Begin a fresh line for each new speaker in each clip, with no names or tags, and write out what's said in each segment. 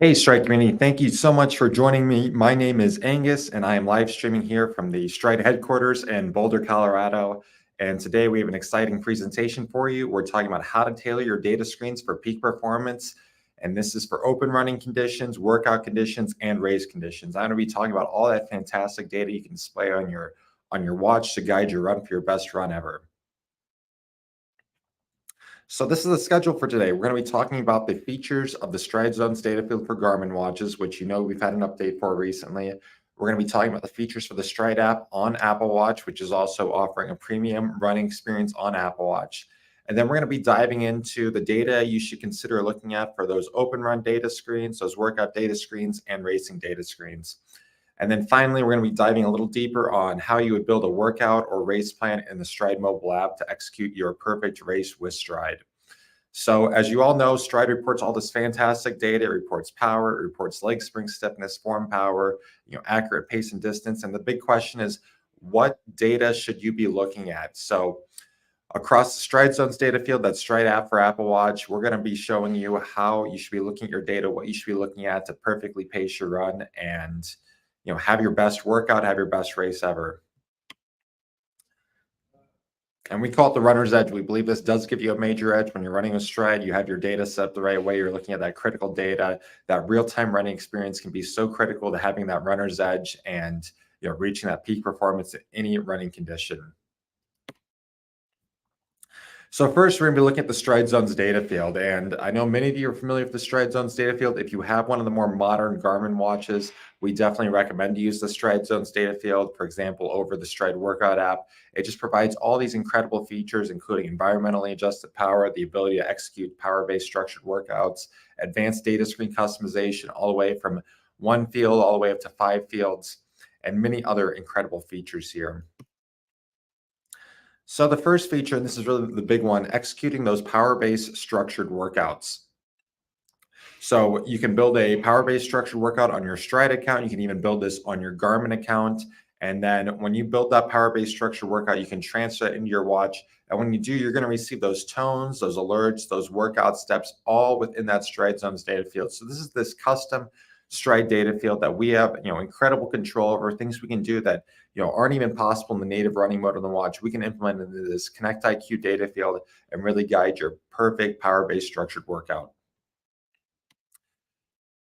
Hey, Stryd community, thank you so much for joining me. My name is Angus, and I am live streaming here from the Stryd headquarters in Boulder, Colorado. And today we have an exciting presentation for you. We're talking about how to tailor your data screens for peak performance. And this is for open running conditions, workout conditions, and race conditions. I'm going to be talking about all that fantastic data you can display on your watch to guide your run for your best run ever. So this is the schedule for today. We're going to be talking about the features of the Stryd Zones data field for Garmin watches, which we've had an update for recently. We're going to be talking about the features for the Stryd app on Apple Watch, which is also offering a premium running experience on Apple Watch. And then we're going to be diving into the data you should consider looking at for those open run data screens, those workout data screens, and racing data screens. And then finally, we're going to be diving a little deeper on how you would build a workout or race plan in the Stryd mobile app to execute your perfect race with Stryd. So as you all know, Stryd reports all this fantastic data. It reports power, it reports leg spring stiffness, form power, accurate pace and distance. And the big question is, what data should you be looking at? So across the Stryd Zones data field, that Stryd app for Apple Watch, we're going to be showing you how you should be looking at your data, what you should be looking at to perfectly pace your run and have your best workout, have your best race ever. And we call it the runner's edge. We believe this does give you a major edge when you're running a Stryd. You have your data set the right way. You're looking at that critical data. That real-time running experience can be so critical to having that runner's edge and reaching that peak performance in any running condition. So first, we're going to be looking at the Stryd Zones data field. And I know many of you are familiar with the Stryd Zones data field. If you have one of the more modern Garmin watches, we definitely recommend to use the Stryd Zones data field, for example, over the Stryd workout app. It just provides all these incredible features, including environmentally adjusted power, the ability to execute power-based structured workouts, advanced data screen customization, all the way from one field all the way up to 5 fields, and many other incredible features here. So the first feature, and this is really the big one, executing those power-based structured workouts. So you can build a power-based structured workout on your Stryd account. You can even build this on your Garmin account. And then when you build that power-based structured workout, you can transfer it into your watch. And when you do, you're going to receive those tones, those alerts, those workout steps, all within that Stryd Zones data field. So this is this custom Stryd data field that we have, incredible control over, things we can do that aren't even possible in the native running mode on the watch. We can implement into this Connect IQ data field and really guide your perfect power-based structured workout.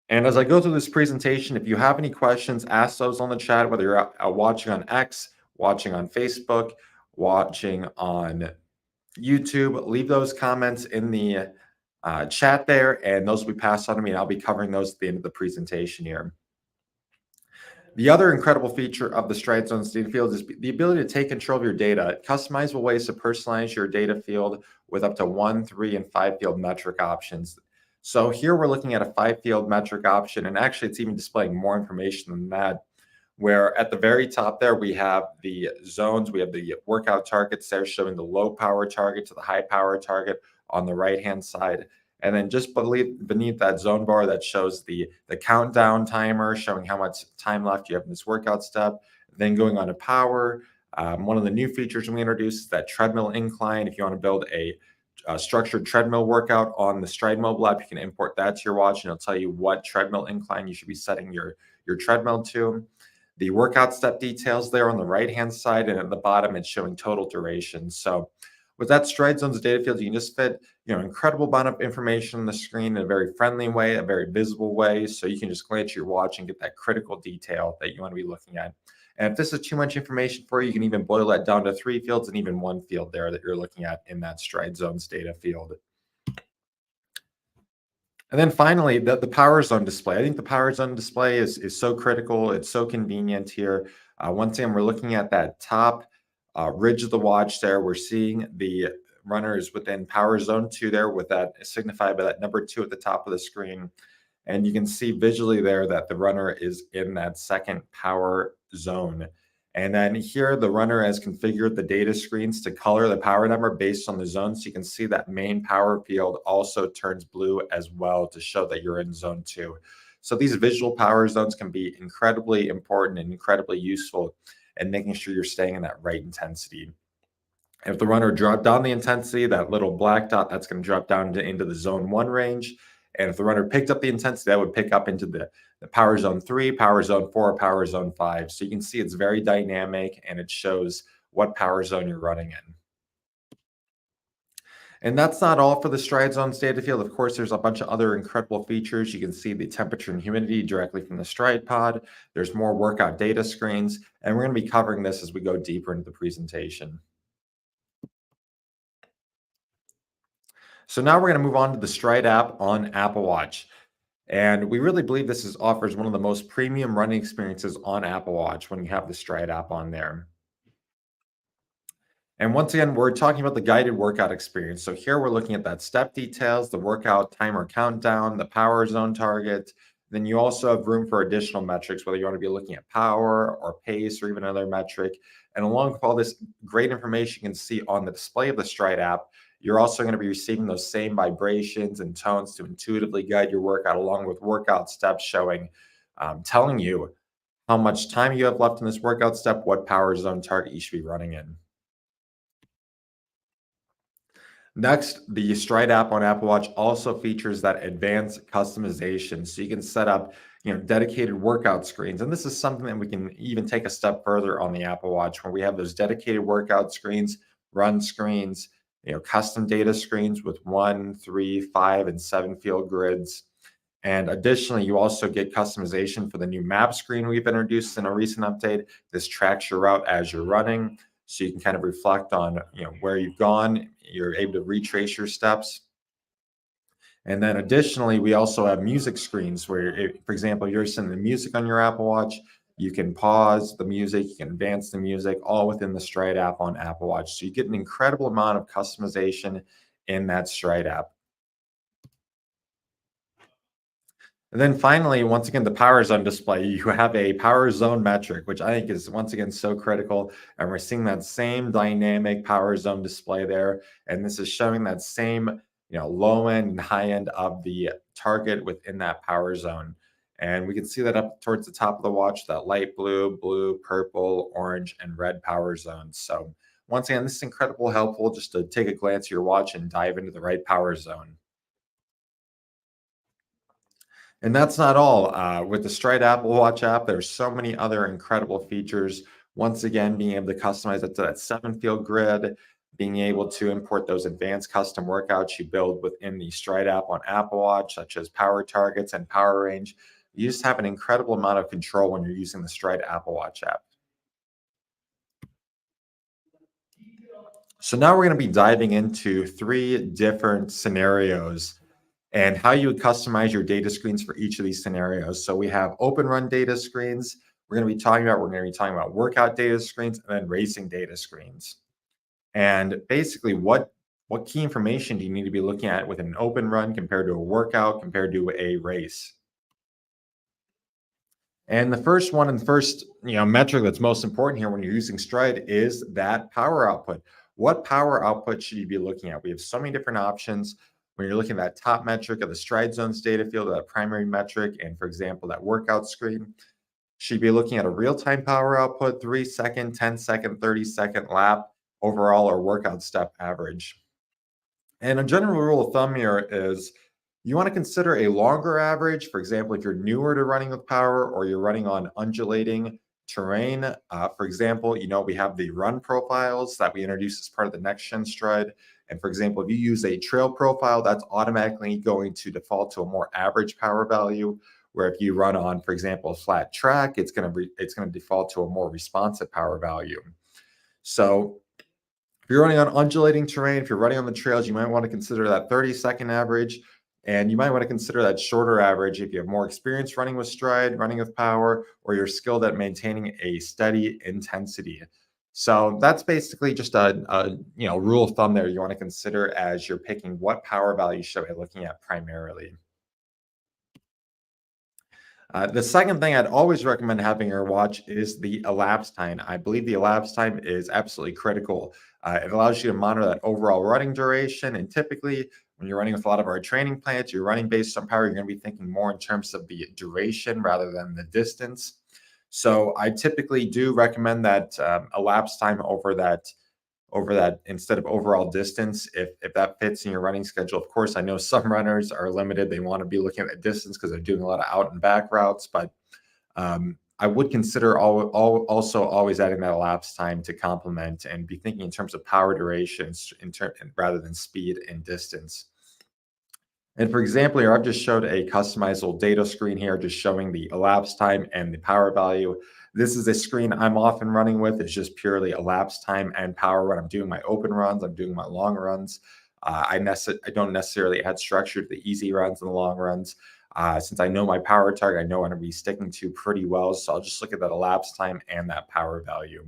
And as I go through this presentation, if you have any questions, ask those on the chat, whether you're watching on X, watching on Facebook, watching on YouTube. Leave those comments in the chat there, and those will be passed on to me, and I'll be covering those at the end of the presentation here. The other incredible feature of the Stryd Zones data field is the ability to take control of your data, customizable ways to personalize your data field with up to 1, 3, and 5 field metric options. So here we're looking at a 5 field metric option, and actually it's even displaying more information than that, where at the very top there we have the zones, we have the workout targets there showing the low power target to the high power target on the right-hand side. And then just beneath that zone bar that shows the countdown timer showing how much time left you have in this workout step. Then going on to power. One of the new features we introduced is that treadmill incline. If you want to build a structured treadmill workout on the Stryd mobile app, you can import that to your watch and it'll tell you what treadmill incline you should be setting your treadmill to. The workout step details there on the right-hand side, and at the bottom, it's showing total duration. So with that Stryd Zones data field, you can just fit incredible amount of information on the screen in a very friendly way, a very visible way. So you can just glance at your watch and get that critical detail that you want to be looking at. And if this is too much information for you, you can even boil that down to 3 fields and even 1 field there that you're looking at in that Stryd Zones data field. And then finally, the power zone display. I think the power zone display is so critical. It's so convenient here. Once again, we're looking at that top ridge of the watch there. We're seeing the runners within power zone 2 there, with that signified by that number 2 at the top of the screen. And you can see visually there that the runner is in that second power zone. And then here, the runner has configured the data screens to color the power number based on the zone. So you can see that main power field also turns blue as well to show that you're in zone 2. So these visual power zones can be incredibly important and incredibly useful in making sure you're staying in that right intensity. And if the runner dropped down the intensity, that little black dot, that's going to drop down into the zone 1 range. And if the runner picked up the intensity, that would pick up into the power zone 3, power zone 4, power zone 5. So you can see it's very dynamic and it shows what power zone you're running in. And that's not all for the Stryd Zones data field. Of course, there's a bunch of other incredible features. You can see the temperature and humidity directly from the Stryd pod. There's more workout data screens, and we're going to be covering this as we go deeper into the presentation. So now we're going to move on to the Stryd app on Apple Watch. And we really believe offers one of the most premium running experiences on Apple Watch when you have the Stryd app on there. And once again, we're talking about the guided workout experience. So here we're looking at that step details, the workout timer countdown, the power zone target. Then you also have room for additional metrics, whether you want to be looking at power or pace or even another metric. And along with all this great information you can see on the display of the Stryd app, you're also going to be receiving those same vibrations and tones to intuitively guide your workout, along with workout steps showing, telling you how much time you have left in this workout step, what power zone target you should be running in. Next, the Stryd app on Apple Watch also features that advanced customization. So you can set up, dedicated workout screens. And this is something that we can even take a step further on the Apple Watch, where we have those dedicated workout screens, run screens, custom data screens with 1, 3, 5, and 7 field grids. And additionally, you also get customization for the new map screen we've introduced in a recent update. This tracks your route as you're running, so you can kind of reflect on where you've gone. You're able to retrace your steps. And then additionally, we also have music screens where, for example, you're listening to music on your Apple Watch, you can pause the music, you can advance the music, all within the Stryd app on Apple Watch. So you get an incredible amount of customization in that Stryd app. And then finally, once again, the power zone display, you have a power zone metric, which I think is once again so critical. And we're seeing that same dynamic power zone display there. And this is showing that same, low end and high end of the target within that power zone. And we can see that up towards the top of the watch, that light blue, blue, purple, orange, and red power zones. So once again, this is incredibly helpful just to take a glance at your watch and dive into the right power zone. And that's not all. With the Stryd Apple Watch app, there's so many other incredible features. Once again, being able to customize it to that 7 field grid, being able to import those advanced custom workouts you build within the Stryd app on Apple Watch, such as power targets and power range. You just have an incredible amount of control when you're using the Stryd Apple Watch app. So now we're going to be diving into 3 different scenarios and how you would customize your data screens for each of these scenarios. So we have open run data screens. We're going to be talking about workout data screens and then racing data screens. And basically, what key information do you need to be looking at with an open run compared to a workout compared to a race? And the first one and first, metric that's most important here when you're using Stryd is that power output. What power output should you be looking at? We have so many different options. When you're looking at that top metric of the Stryd Zones data field, that primary metric, and for example, that workout screen, should you be looking at a real-time power output, 3-second, 10-second, 30-second lap, overall, or workout step average. And a general rule of thumb here is you want to consider a longer average. For example, if you're newer to running with power or you're running on undulating terrain, for example, we have the run profiles that we introduced as part of the next gen Stryd. And for example, if you use a trail profile, that's automatically going to default to a more average power value. Where if you run on, for example, a flat track, it's going to default to a more responsive power value. So if you're running on undulating terrain, if you're running on the trails, you might want to consider that 30-second average. And you might want to consider that shorter average if you have more experience running with Stryd, running with power, or you're skilled at maintaining a steady intensity. So that's basically just a rule of thumb there you want to consider as you're picking what power value should I be looking at primarily. The second thing I'd always recommend having your watch is the elapsed time. I believe the elapsed time is absolutely critical. It allows you to monitor that overall running duration. And typically, when you're running with a lot of our training plans, you're running based on power, you're going to be thinking more in terms of the duration rather than the distance. So I typically do recommend that elapsed time over that over that instead of overall distance, if that fits in your running schedule. Of course, I know some runners are limited. They want to be looking at distance because they're doing a lot of out and back routes, but I would consider also always adding that elapsed time to complement and be thinking in terms of power durations rather than speed and distance. And for example, here I've just showed a customizable data screen here, just showing the elapsed time and the power value. This is a screen I'm often running with. It's just purely elapsed time and power when I'm doing my open runs, I'm doing my long runs. I don't necessarily add structure to the easy runs and the long runs. Since I know my power target, I know what I'm going to be sticking to pretty well. So I'll just look at that elapsed time and that power value.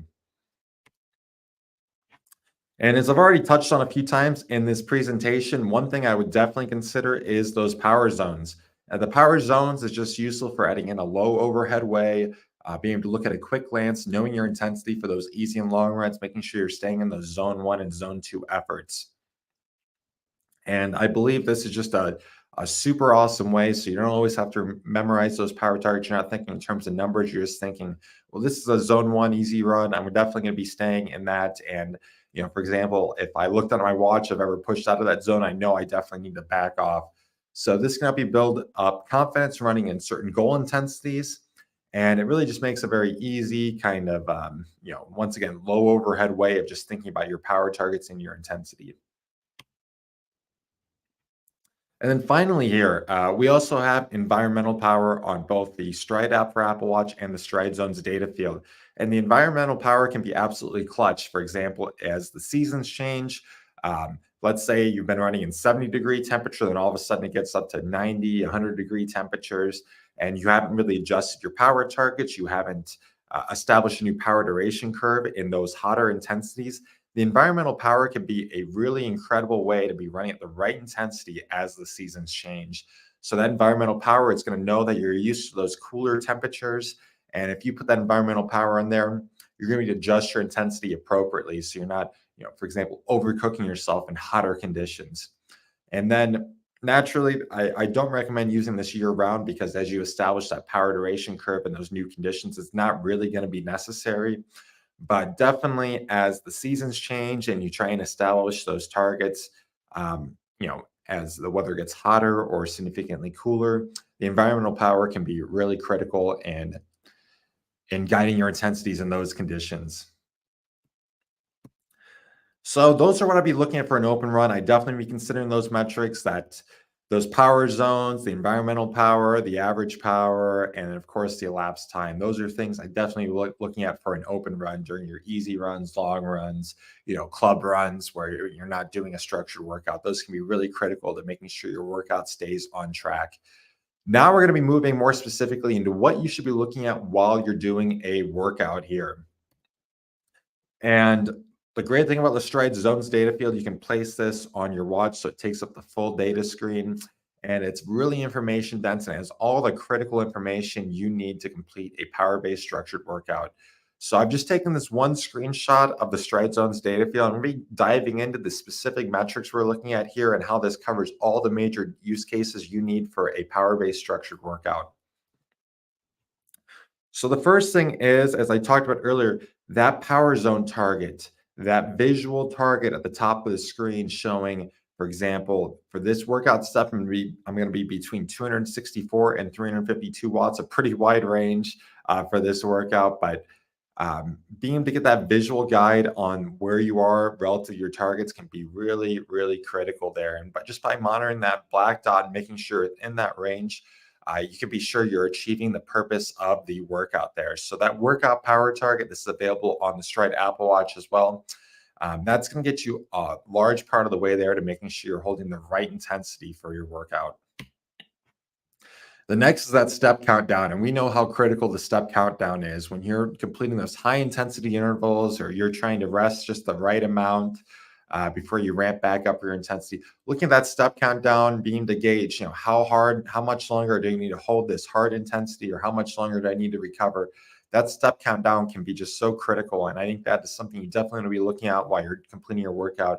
And as I've already touched on a few times in this presentation, one thing I would definitely consider is those power zones. The power zones is just useful for adding in a low overhead way, being able to look at a quick glance, knowing your intensity for those easy and long runs, making sure you're staying in those zone one and zone two efforts. And I believe this is just a super awesome way. So you don't always have to memorize those power targets. You're not thinking in terms of numbers. You're just thinking, well, this is a zone one easy run. I'm definitely going to be staying in that. And, for example, if I looked at my watch, I've ever pushed out of that zone, I know I definitely need to back off. So this can help you build up confidence running in certain goal intensities. And it really just makes a very easy kind of, once again, low overhead way of just thinking about your power targets and your intensity. And then finally here, we also have environmental power on both the Stryd app for Apple Watch and the Stryd Zones data field. And the environmental power can be absolutely clutch. For example, as the seasons change, let's say you've been running in 70-degree temperature, then all of a sudden it gets up to 90, 100-degree temperatures, and you haven't really adjusted your power targets. You haven't established a new power duration curve in those hotter intensities. The environmental power can be a really incredible way to be running at the right intensity as the seasons change. So that environmental power, it's going to know that you're used to those cooler temperatures. And if you put that environmental power in there, you're going to adjust your intensity appropriately. So you're not, for example, overcooking yourself in hotter conditions. And then naturally, I don't recommend using this year round because as you establish that power duration curve in those new conditions, it's not really going to be necessary. But definitely, as the seasons change and you try and establish those targets, as the weather gets hotter or significantly cooler, the environmental power can be really critical in guiding your intensities in those conditions. So those are what I'd be looking at for an open run. I definitely be considering those metrics, that those power zones, the environmental power, the average power, and of course the elapsed time. Those are things I definitely looking at for an open run during your easy runs, long runs, club runs where you're not doing a structured workout. Those can be really critical to making sure your workout stays on track. Now we're going to be moving more specifically into what you should be looking at while you're doing a workout here. And the great thing about the Stryd Zones data field, you can place this on your watch so it takes up the full data screen. And it's really information dense and has all the critical information you need to complete a power-based structured workout. So I've just taken this one screenshot of the Stryd Zones data field. I'm going to be diving into the specific metrics we're looking at here and how this covers all the major use cases you need for a power-based structured workout. So the first thing is, as I talked about earlier, that power zone target, that visual target at the top of the screen showing, for example, for this workout stuff, I'm going to be between 264 and 352 watts, a pretty wide range for this workout. But being able to get that visual guide on where you are relative to your targets can be really, really critical there. And but just by monitoring that black dot and making sure it's in that range, you can be sure you're achieving the purpose of the workout there. So that workout power target, this is available on the Stryd Apple Watch as well. That's going to get you a large part of the way there to making sure you're holding the right intensity for your workout. The next is that step countdown, and we know how critical the step countdown is when you're completing those high intensity intervals or you're trying to rest just the right amount before you ramp back up your intensity. Looking at that step countdown, being to gauge, how much longer do you need to hold this hard intensity, or how much longer do I need to recover? That step countdown can be just so critical, and I think that is something you definitely want to be looking at while you're completing your workout,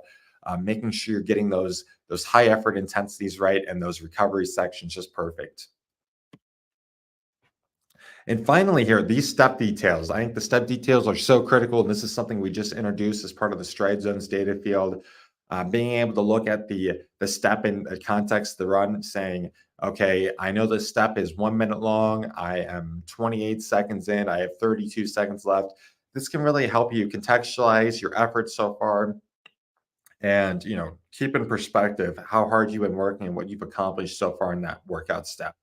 making sure you're getting those high effort intensities right and those recovery sections just perfect. And finally, here, these step details. I think the step details are so critical. And this is something we just introduced as part of the Stride Zones data field. Being able to look at the step in the context of the run, saying, okay, I know this step is 1 minute long. I am 28 seconds in. I have 32 seconds left. This can really help you contextualize your efforts so far and keep in perspective how hard you've been working and what you've accomplished so far in that workout step.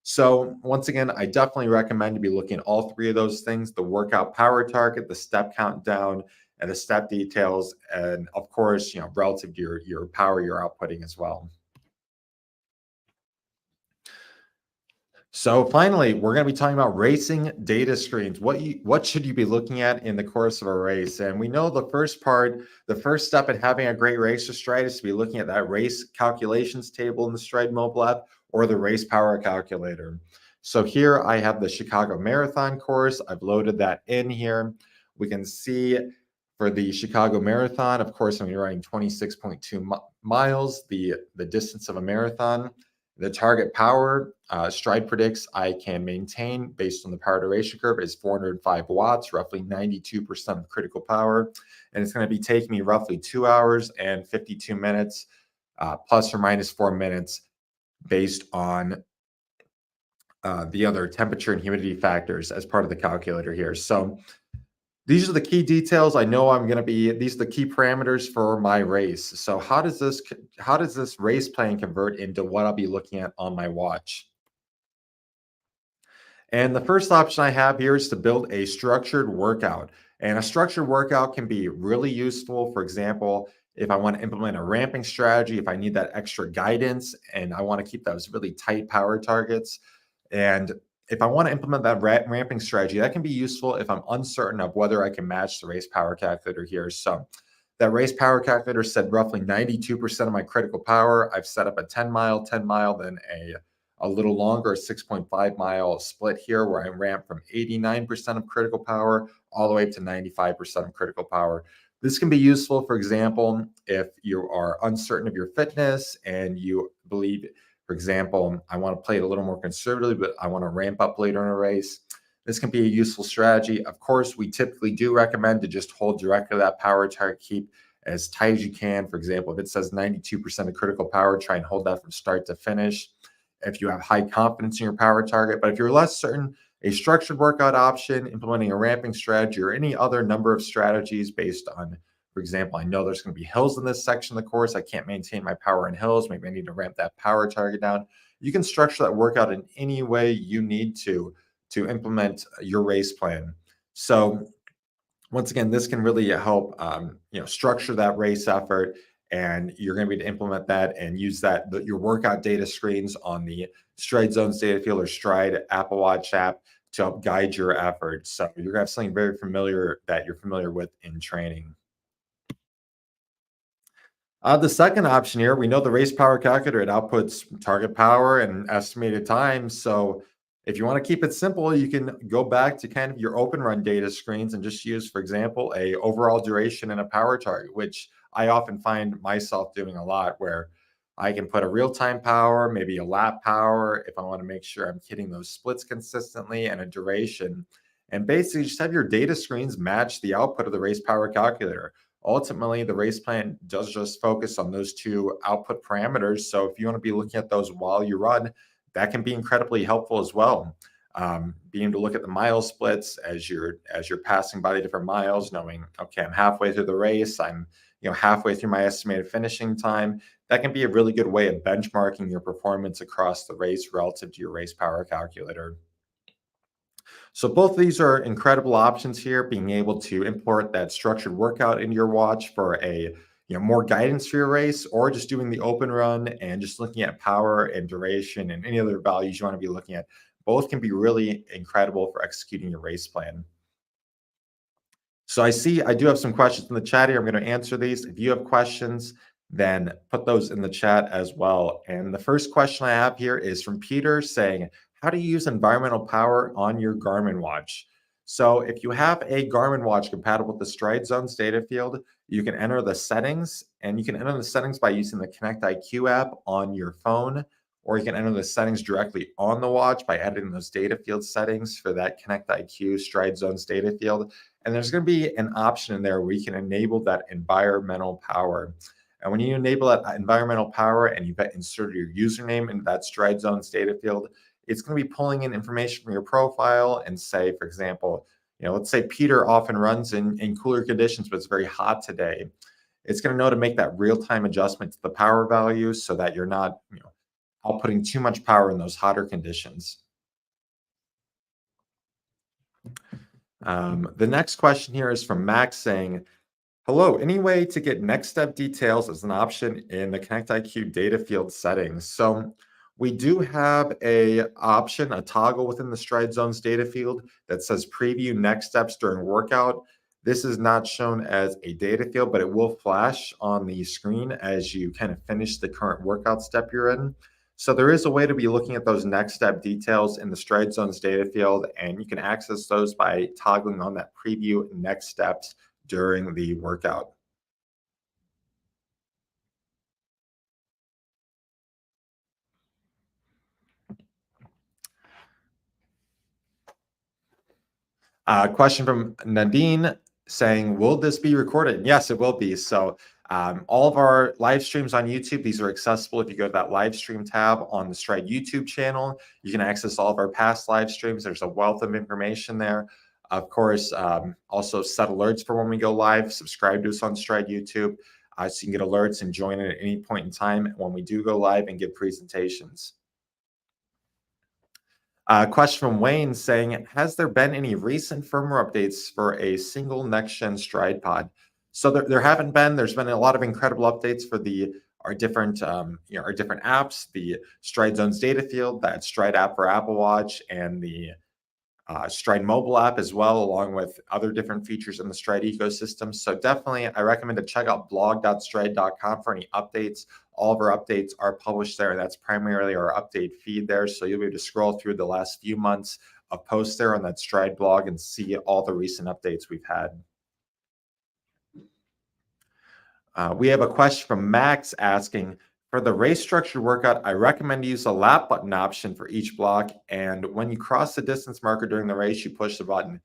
So once again, I definitely recommend to be looking at all three of those things: the workout power target, the step countdown, and the step details, and of course, relative to your power you're outputting as well. So finally, we're going to be talking about racing data screens. What should you be looking at in the course of a race? And we know the first part, the first step in having a great race with Stryd is to be looking at that race calculations table in the Stryd mobile app or the race power calculator. So here I have the Chicago Marathon course. I've loaded that in here. We can see for the Chicago Marathon, of course, I'm running 26.2 miles, the distance of a marathon. The target power, Stryd predicts I can maintain based on the power duration curve is 405 watts, roughly 92% of critical power. And it's going to be taking me roughly 2 hours and 52 minutes, plus or minus 4 minutes, based on the other temperature and humidity factors as part of the calculator here. So these are the key details. I know I'm going to be, these are the key parameters for my race. So how does this race plan convert into what I'll be looking at on my watch? And the first option I have here is to build a structured workout. And a structured workout can be really useful. For example, if I want to implement a ramping strategy, if I need that extra guidance and I want to keep those really tight power targets. And if I want to implement that ramping strategy, that can be useful if I'm uncertain of whether I can match the race power calculator here. So that race power calculator said roughly 92% of my critical power. I've set up a 10 mile, then a little longer, a 6.5 mile split here where I ramp from 89% of critical power all the way up to 95% of critical power. This can be useful, for example, if you are uncertain of your fitness and you believe, for example, I want to play it a little more conservatively, but I want to ramp up later in a race. This can be a useful strategy. Of course, we typically do recommend to just hold directly to that power target, keep as tight as you can. For example, if it says 92% of critical power, try and hold that from start to finish if you have high confidence in your power target. But if you're less certain, a structured workout option, implementing a ramping strategy, or any other number of strategies based on, for example, I know there's going to be hills in this section of the course. I can't maintain my power in hills. Maybe I need to ramp that power target down. You can structure that workout in any way you need to implement your race plan. So once again, this can really help structure that race effort, and you're going to be able to implement that and use your workout data screens on the Stryd Zones data field or Stryd Apple Watch app to help guide your efforts. So you're going to have something very familiar that you're familiar with in training. The second option here, we know the race power calculator, it outputs target power and estimated time. So if you want to keep it simple, you can go back to kind of your open run data screens and just use, for example, a overall duration and a power target, which I often find myself doing a lot, where I can put a real-time power, maybe a lap power, if I want to make sure I'm hitting those splits consistently, and a duration. And basically just have your data screens match the output of the race power calculator. Ultimately, the race plan does just focus on those two output parameters. So if you want to be looking at those while you run, that can be incredibly helpful as well. Being able to look at the mile splits as you're passing by the different miles, knowing, okay, I'm halfway through the race, I'm halfway through my estimated finishing time. That can be a really good way of benchmarking your performance across the race relative to your race power calculator. So both of these are incredible options here, being able to import that structured workout into your watch for a more guidance for your race, or just doing the open run and just looking at power and duration and any other values you want to be looking at. Both can be really incredible for executing your race plan. So I see I do have some questions in the chat here. I'm going to answer these. If you have questions, then put those in the chat as well. And the first question I have here is from Peter saying, how do you use environmental power on your Garmin watch? So if you have a Garmin watch compatible with the Stryd Zones data field, you can enter the settings, and you can enter the settings by using the Connect IQ app on your phone, or you can enter the settings directly on the watch by editing those data field settings for that Connect IQ Stride Zones data field. And there's going to be an option in there where you can enable that environmental power. And when you enable that environmental power and you've inserted your username into that Stride Zones data field, it's going to be pulling in information from your profile and say, for example, let's say Peter often runs in cooler conditions, but it's very hot today. It's going to know to make that real-time adjustment to the power values so that you're not, outputting too much power in those hotter conditions. The next question here is from Max saying, hello, any way to get next step details as an option in the Connect IQ data field settings? So we do have a option, a toggle within the Stride Zones data field that says preview next steps during workout. This is not shown as a data field, but it will flash on the screen as you kind of finish the current workout step you're in. So there is a way to be looking at those next step details in the Stride Zones data field, and you can access those by toggling on that preview next steps during the workout. Question from Nadine saying, will this be recorded? Yes, it will be. So all of our live streams on YouTube, these are accessible if you go to that live stream tab on the Stryd YouTube channel. You can access all of our past live streams. There's a wealth of information there. Of course, also set alerts for when we go live. Subscribe to us on Stryd YouTube so you can get alerts and join in at any point in time when we do go live and give presentations. Question from Wayne saying, has there been any recent firmware updates for a single next-gen Stryd pod? So there haven't been. There's been a lot of incredible updates for our different our different apps, the Stryd Zones data field, that Stryd app for Apple Watch, and the Stryd mobile app as well, along with other different features in the Stryd ecosystem. So definitely, I recommend to check out blog.stryd.com for any updates. All of our updates are published there. That's primarily our update feed there. So you'll be able to scroll through the last few months of posts there on that Stryd blog and see all the recent updates we've had. We have a question from Max asking, for the race structured workout, I recommend to use a lap button option for each block. And when you cross the distance marker during the race, you push the button.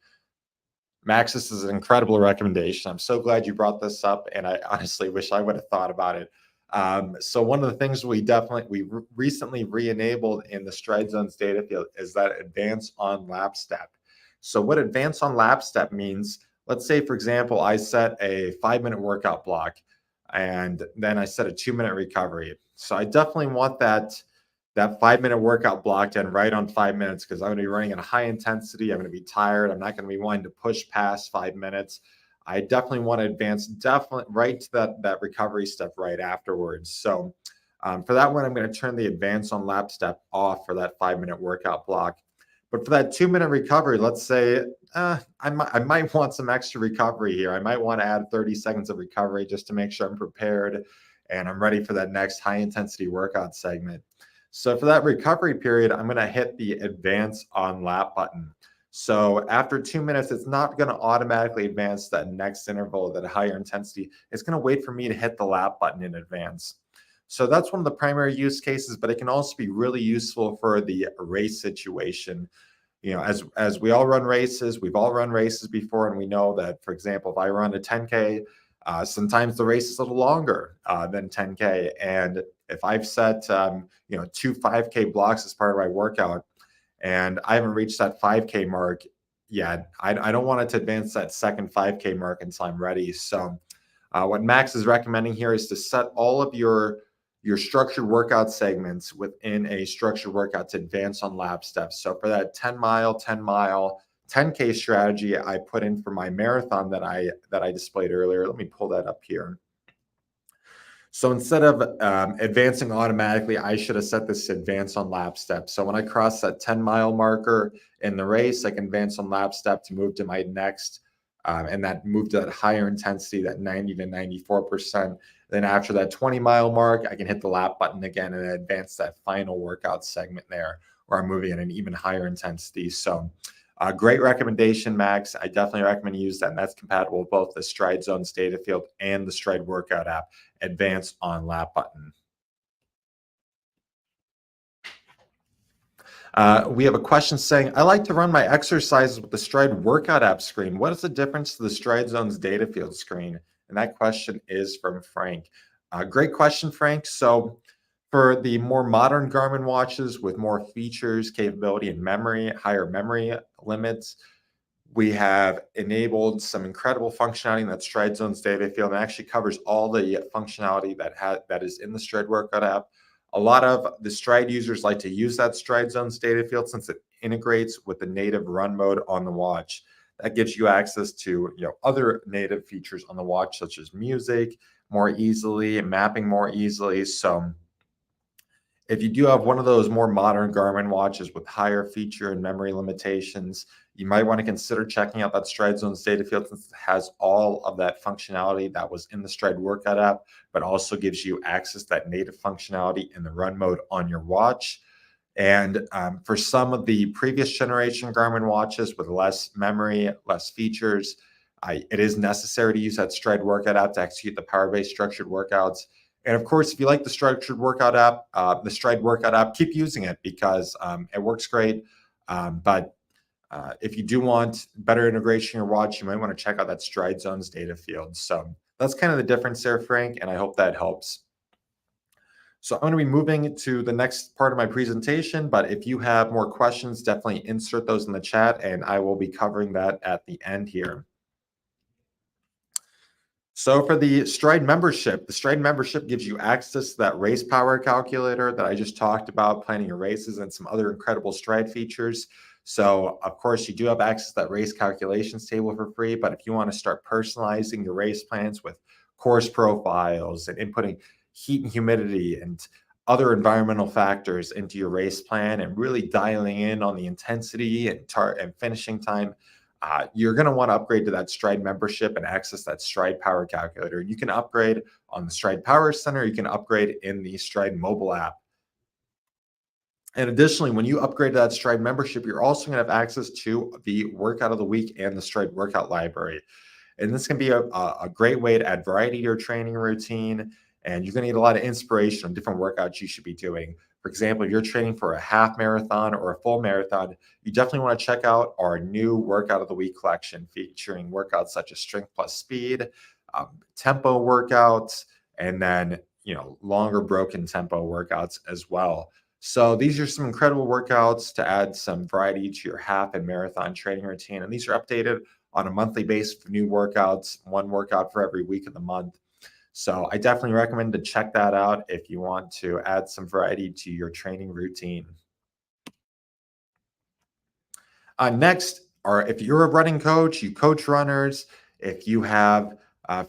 Max, this is an incredible recommendation. I'm so glad you brought this up, and I honestly wish I would have thought about it. So one of the things we recently re-enabled in the Stryd Zones data field is that advance on lap step. So what advance on lap step means, let's say, for example, I set a 5-minute workout block and then I set a 2-minute recovery. So I definitely want that 5-minute workout blocked in right on 5 minutes because I'm going to be running at a high intensity. I'm going to be tired. I'm not going to be wanting to push past 5 minutes. I definitely want to advance definitely right to that recovery step right afterwards. So for that one, I'm going to turn the advance on lap step off for that 5-minute workout block. But for that 2-minute recovery, let's say I might want some extra recovery here. I might want to add 30 seconds of recovery just to make sure I'm prepared and I'm ready for that next high intensity workout segment. So for that recovery period, I'm going to hit the advance on lap button. So after 2 minutes, it's not going to automatically advance that next interval at a higher intensity. It's going to wait for me to hit the lap button in advance. So that's one of the primary use cases, but it can also be really useful for the race situation. As we all run races, we've all run races before, and we know that, for example, if I run a 10K, sometimes the race is a little longer than 10K. And if I've set, 2 5K blocks as part of my workout, and I haven't reached that 5K mark yet, I don't want it to advance that second 5K mark until I'm ready. So what Max is recommending here is to set all of your structured workout segments within a structured workout to advance on lap steps. So for that 10 mile, 10K strategy I put in for my marathon that I displayed earlier. Let me pull that up here. So instead of advancing automatically, I should have set this advance on lap step. So when I cross that 10-mile marker in the race, I can advance on lap step to move to my next, and that moved to that higher intensity, that 90 to 94%. Then after that 20-mile mark, I can hit the lap button again and advance that final workout segment there, where I'm moving at an even higher intensity. So great recommendation, Max. I definitely recommend you use that. And that's compatible with both the Stryd Zones data field and the Stryd workout app. Advance on lap button. We have a question saying, I like to run my exercises with the Stryd workout app screen. What is the difference to the Stryd Zones data field screen? And that question is from Frank. Great question, Frank. So for the more modern Garmin watches with more features, capability, and memory, higher memory limits, we have enabled some incredible functionality in that Stryd Zones data field, and actually covers all the functionality that is in the Stryd workout app. A lot of the Stryd users like to use that Stryd Zones data field since it integrates with the native run mode on the watch. That gives you access to other native features on the watch, such as music more easily and mapping more easily. So if you do have one of those more modern Garmin watches with higher feature and memory limitations, you might want to consider checking out that Stryd Zones data field, since it has all of that functionality that was in the Stryd workout app, but also gives you access to that native functionality in the run mode on your watch. And for some of the previous generation Garmin watches with less memory, less features, it is necessary to use that Stryd workout app to execute the power-based structured workouts. And of course, if you like the structured workout app, the Stryd workout app, keep using it because it works great. But if you do want better integration in your watch, you might want to check out that Stryd Zones data field. So that's kind of the difference there, Frank, and I hope that helps. So I'm going to be moving to the next part of my presentation, but if you have more questions, definitely insert those in the chat, and I will be covering that at the end here. So for the Stryd membership gives you access to that race power calculator that I just talked about, planning your races, and some other incredible Stryd features. So of course, you do have access to that race calculations table for free, but if you want to start personalizing your race plans with course profiles and inputting heat and humidity and other environmental factors into your race plan and really dialing in on the intensity and finishing time, you're going to want to upgrade to that Stryd membership and access that Stryd Power Calculator. You can upgrade on the Stryd Power Center. You can upgrade in the Stryd mobile app. And additionally, when you upgrade to that Stryd membership, you're also going to have access to the workout of the week and the Stryd workout library. And this can be a great way to add variety to your training routine. And you're going to get a lot of inspiration on different workouts you should be doing. For example, if you're training for a half marathon or a full marathon, you definitely want to check out our new workout of the week collection featuring workouts such as strength plus speed, tempo workouts, and then longer broken tempo workouts as well. So these are some incredible workouts to add some variety to your half and marathon training routine. And these are updated on a monthly basis for new workouts, one workout for every week of the month. So I definitely recommend to check that out if you want to add some variety to your training routine. Next, if you're a running coach, you coach runners, if you have,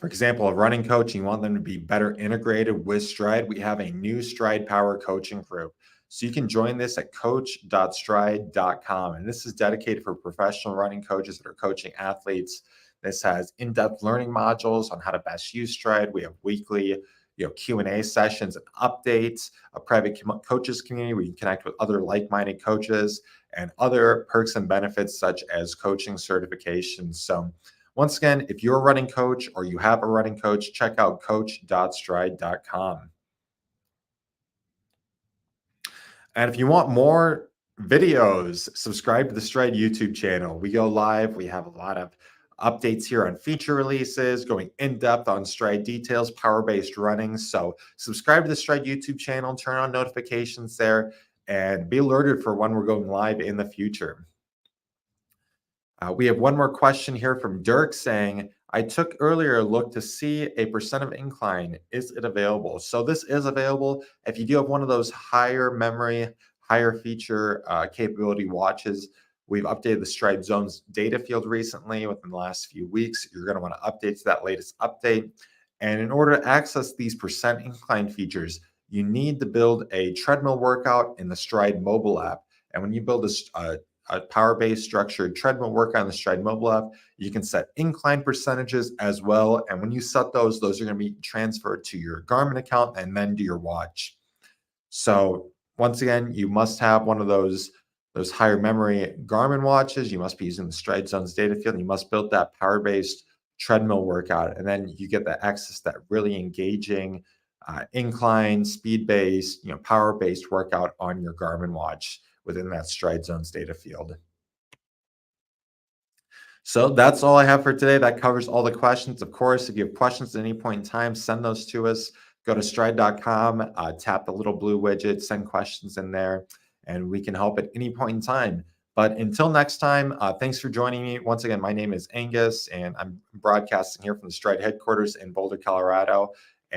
for example, a running coach, and you want them to be better integrated with Stryd, we have a new Stryd Power coaching group. So you can join this at coach.stryd.com. And this is dedicated for professional running coaches that are coaching athletes. This has in-depth learning modules on how to best use Stryd. We have weekly Q&A sessions and updates, a private coaches community where you can connect with other like-minded coaches, and other perks and benefits such as coaching certifications. So once again, if you're a running coach or you have a running coach, check out coach.stryd.com. And if you want more videos, subscribe to the Stryd YouTube channel. We go live. We have a lot of updates here on feature releases, going in depth on Stryd details, power-based running. So subscribe to the Stryd YouTube channel, turn on notifications there, and be alerted for when we're going live in the future. We have one more question here from Dirk saying, I took earlier a look to see a percent of incline. Is it available? So this is available. If you do have one of those higher memory, higher feature capability watches, we've updated the Stryd Zones data field recently within the last few weeks. You're going to want to update to that latest update. And in order to access these percent incline features, you need to build a treadmill workout in the Stryd mobile app. And when you build a power-based structured treadmill workout on the Stryd mobile app, you can set incline percentages as well. And when you set those are going to be transferred to your Garmin account and then to your watch. So once again, you must have one of those higher memory Garmin watches. You must be using the Stryd Zones data field. And you must build that power-based treadmill workout. And then you get the access to that really engaging incline, speed-based, power-based workout on your Garmin watch, within that Stryd zones data field. So that's all I have for today. That covers all the questions. Of course, if you have questions at any point in time, send those to us. Go to stryd.com, tap the little blue widget, send questions in there, and we can help at any point in time. But until next time, thanks for joining me. Once again, my name is Angus, and I'm broadcasting here from the Stryd headquarters in Boulder, Colorado.